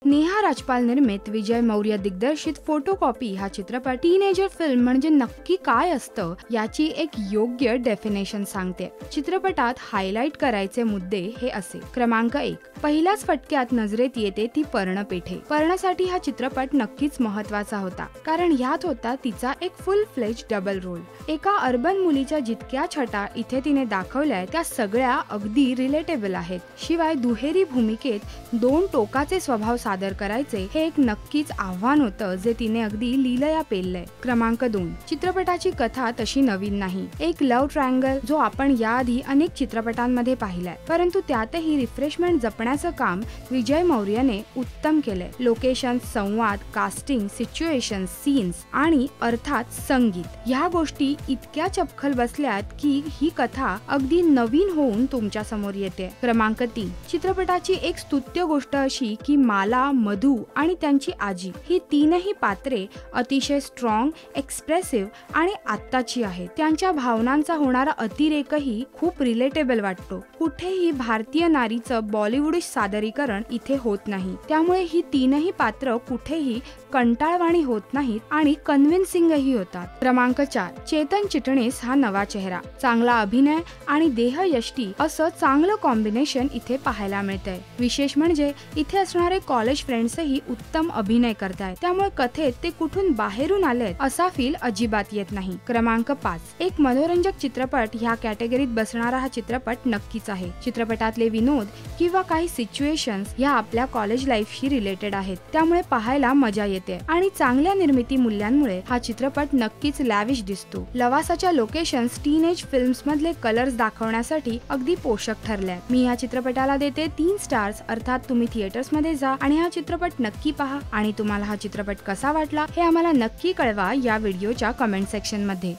नेहा राजपाल निर्मित विजय मौर्य दिग्दर्शित फोटोकॉपी हा चित्रपट टीनेजर फिल्म म्हणजे नक्की काय असतं याची एक योग्य डेफिनेशन सांगते। चित्रपटात हायलाइट करायचे मुद्दे हे असे। क्रमांक 1, पहिल्याच फटक्यात नजरेत येते ती पर्णपेठे। पर्णसाठी हा चित्रपट नक्कीच महत्त्वाचा होता, कारण यात होता तिचा एक फुल फ्लेज डबल रोल। एका अर्बन मुलीच्या जितक्या छटा इथे तिने दाखवल्यात त्या सगळ्या अगदी रिलेटेबल आहेत। शिवाय दुहेरी भूमिकेत दोन टोकाचे स्वभाव सादर करायचे हे एक नक्कीच आव्हान होतं, जे तिने अगदी लीलया पेललंय। क्रमांक 2, चित्रपटाची कथा तशी नवीन नाही। एक लव्ह ट्रायंगल जो आपण याआधी अनेक चित्रपटांमध्ये पाहिलाय, परंतु त्यातही रिफ्रेशमेंट जपण्याचं काम विजय मौर्यने उत्तम केलंय। लोकेशन, संवाद, कास्टिंग, सिच्युएशन, सीन्स आणि अर्थात संगीत ह्या गोष्टी इतक्या चपखल बसल्यात की ही कथा अगदी नवीन होऊन तुमच्या समोर येते। क्रमांक 3, चित्रपटाची एक स्तुत्य गोष्ट अशी की माला, मधु आणि त्यांची आजी ही तीनही पात्रे अतिशय स्ट्रॉंग, एक्सप्रेसिव्ह आणि आत्ताची आहेत। त्यांच्या भावनांचा होणारा अतिरेकही खूप रिलेटेबल वाटतो। कुठेही भारतीय नारीचं बॉलिवूडिश सादरीकरण इथे होत नाही, त्यामुळे ही तीनही पात्र कुठेही कंटाळवाणी होत नाहीत आणि कन्व्हिन्सिंगही होतात। क्रमांक 4, चेतन चिटणीस हा नवा चेहरा, चांगला अभिनय आणि देहयष्टी असं चांगलं कॉम्बिनेशन इथे पाहायला मिळतंय। विशेष म्हणजे इथे असणारे कॉलेज फ्रेंड्सही उत्तम अभिनय करतायत, त्यामुळे कथेत ते कुठून बाहेरून आलेत असा फील अजिबात येत नाही। क्रमांक 5, एक मनोरंजक चित्रपट ह्या कॅटेगरीत बसणारा हा चित्रपट नक्कीच आहे। चित्रपटातले विनोद किंवा काही सिच्युएशन्स ह्या आपल्या कॉलेज लाईफशी रिलेटेड आहेत, त्यामुळे पाहायला मजा येते आणि चांगल्या निर्मिती मूल्यांमुळे हा चित्रपट नक्कीच लॅविश दिसतो। लवासाच्या लोकेशन्स टीनेज फिल्म्स मधले कलर्स दाखवण्यासाठी अगदी पोषक ठरल्यात। मी या चित्रपटाला देते 3 स्टार्स। अर्थात तुम्ही थिएटर्स मध्ये जा आणि हा चित्रपट नक्की पहा आणि तुम्हाला हा चित्रपट कसा वाटला हे आम्हाला नक्की कळवा या व्हिडिओच्या कमेंट सेक्शन मध्ये।